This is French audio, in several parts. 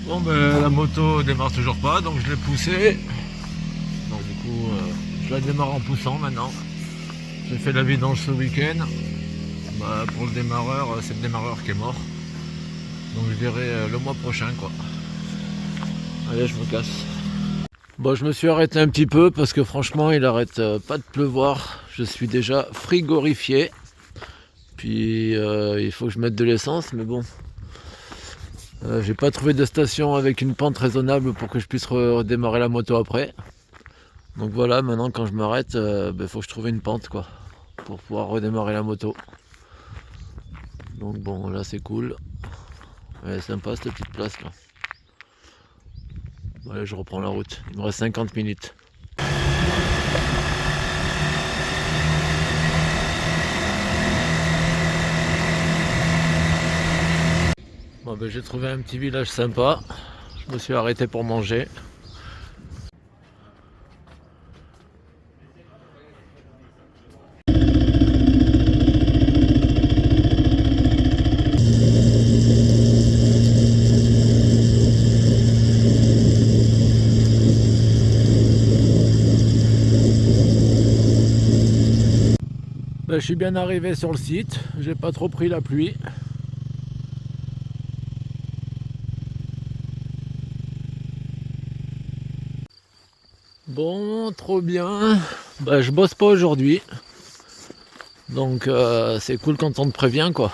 Bon ben la moto démarre toujours pas, donc je l'ai poussée. Donc du coup je la démarre en poussant maintenant. J'ai fait la vidange ce week-end. Bah, pour le démarreur, c'est le démarreur qui est mort. Donc je verrai le mois prochain quoi. Allez, je me casse. Bon, je me suis arrêté un petit peu parce que franchement il arrête pas de pleuvoir. Je suis déjà frigorifié. Puis il faut que je mette de l'essence, mais bon. J'ai pas trouvé de station avec une pente raisonnable pour que je puisse redémarrer la moto après. Donc voilà, maintenant quand je m'arrête, faut que je trouve une pente quoi, pour pouvoir redémarrer la moto. Donc bon, là c'est cool. Elle est sympa cette petite place là. Bon, allez, je reprends la route. Il me reste 50 minutes. Bon, j'ai trouvé un petit village sympa. Je me suis arrêté pour manger. Je suis bien arrivé sur le site, j'ai pas trop pris la pluie. Bon, trop bien. Je bosse pas aujourd'hui. Donc c'est cool quand on te prévient quoi.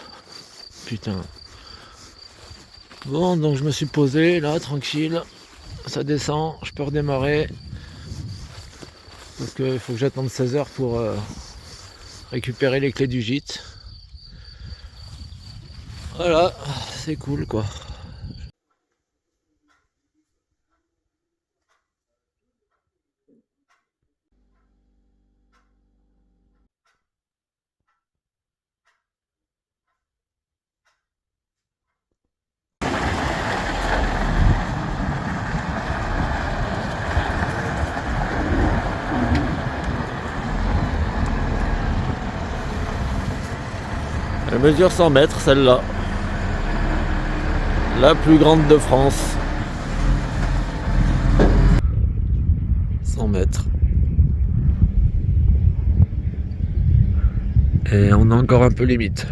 Putain. Bon, donc je me suis posé là, tranquille. Ça descend, je peux redémarrer. Parce qu'il faut que j'attende 16 heures pour récupérer les clés du gîte. Voilà, c'est cool quoi. Elle mesure 100 mètres celle-là. La plus grande de France. 100 mètres. Et on a encore un peu limite.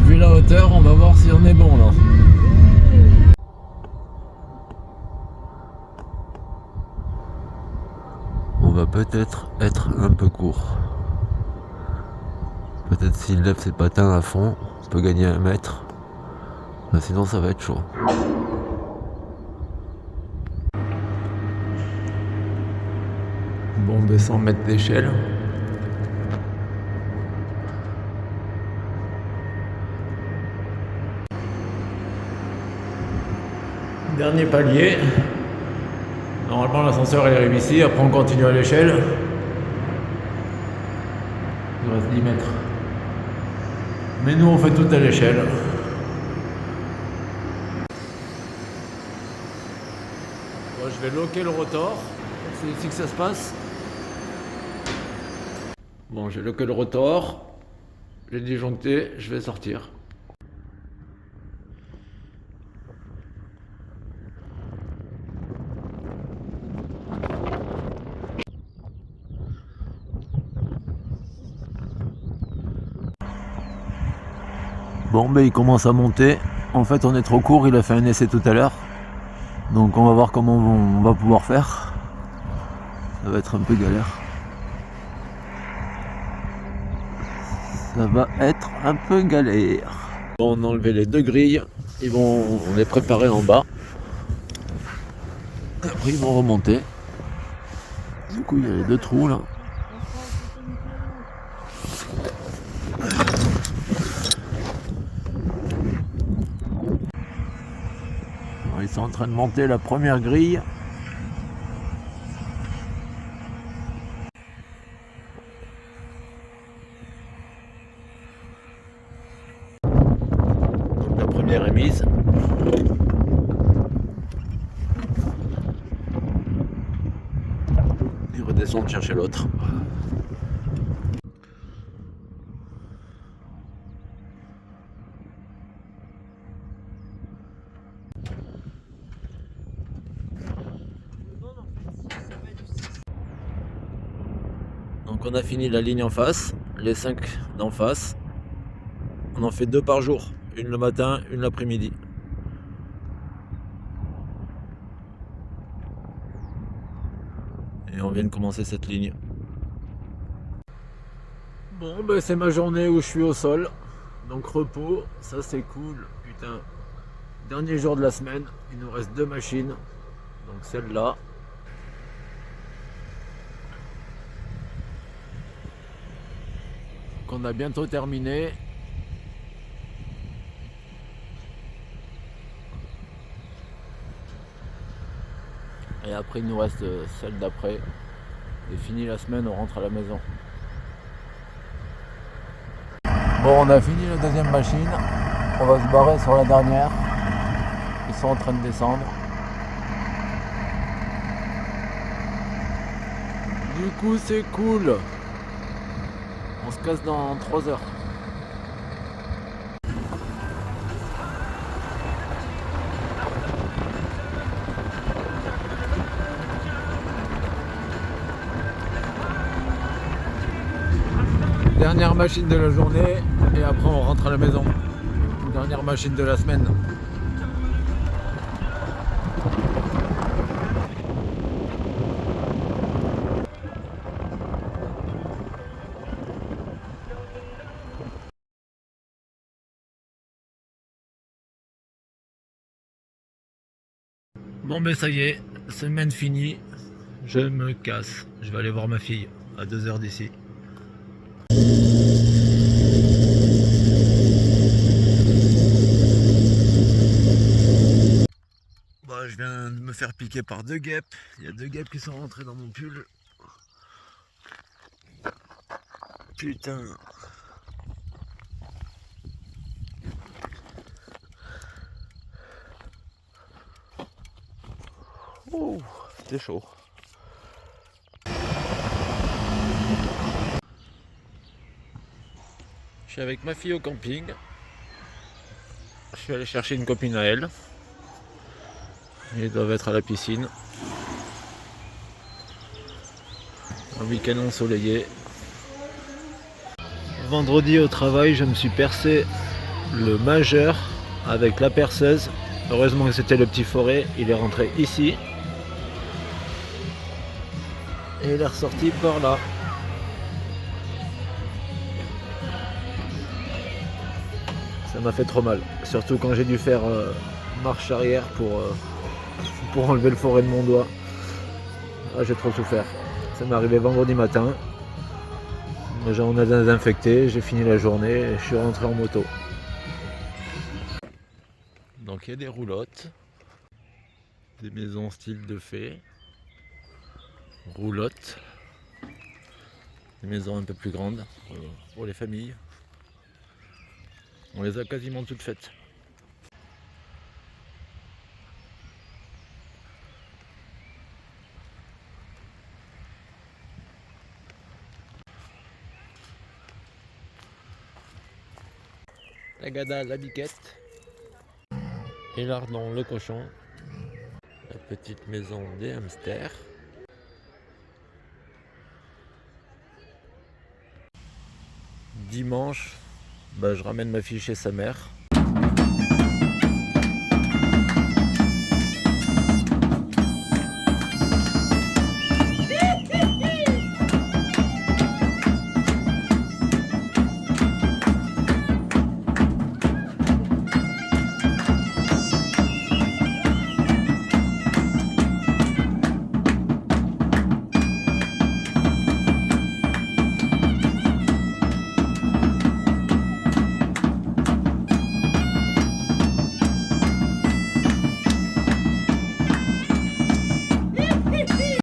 Vu la hauteur, on va voir si on est bon là. On va peut-être être un peu court. Peut-être s'il lève ses patins à fond, on peut gagner 1 mètre. Sinon ça va être chaud. Bon, 100 mètres d'échelle. Dernier palier. Normalement l'ascenseur il arrive ici, après on continue à l'échelle. Il reste 10 mètres. Mais nous on fait tout à l'échelle. Bon, je vais loquer le rotor. C'est ici que ça se passe. Bon, j'ai que le rotor, j'ai disjoncté, je vais sortir. Bon, ben il commence à monter. En fait, on est trop court, il a fait un essai tout à l'heure. Donc on va voir comment on va pouvoir faire. Ça va être un peu galère. Ça va être un peu galère. Bon, on a enlevé les deux grilles. On les préparer en bas. Après, ils vont remonter. Du coup, il y a les deux trous là. Alors, ils sont en train de monter la première grille. Donc, la première est mise. Ils redescendent chercher l'autre. Donc on a fini la ligne en face, les 5 d'en face. On en fait 2 par jour, une le matin, une l'après-midi. Et on vient de commencer cette ligne. Bon, ben c'est ma journée où je suis au sol. Donc repos, ça c'est cool. Putain, dernier jour de la semaine, il nous reste 2 machines. Donc celle-là. Qu'on a bientôt terminé. Et après il nous reste celle d'après. Et fini la semaine, on rentre à la maison. Bon, on a fini la deuxième machine. On va se barrer sur la dernière. Ils sont en train de descendre. Du coup, c'est cool. On se casse dans 3 heures. Dernière machine de la journée et après on rentre à la maison. Dernière machine de la semaine. Bon ben ça y est, semaine finie. Je me casse. Je vais aller voir ma fille à 2 heures d'ici. Bah, je viens de me faire piquer par 2 guêpes. Il y a 2 guêpes qui sont rentrées dans mon pull. Putain. Oh, c'était chaud. Je suis avec ma fille au camping. Je suis allé chercher une copine à elle. Ils doivent être à la piscine. Un week-end ensoleillé. Vendredi au travail, je me suis percé le majeur avec la perceuse. Heureusement que c'était le petit forêt. Il est rentré ici. Et il est ressorti par là. Ça m'a fait trop mal. Surtout quand j'ai dû faire marche arrière pour enlever le forêt de mon doigt. Ah, j'ai trop souffert. Ça m'est arrivé vendredi matin. On a désinfecté, j'ai fini la journée et je suis rentré en moto. Donc il y a des roulottes. Des maisons style de fée. Roulottes. Des maisons un peu plus grandes pour les familles. On les a quasiment toutes faites. Tagada la biquette. Et Lardon le cochon. La petite maison des hamsters. Dimanche, je ramène ma fille chez sa mère.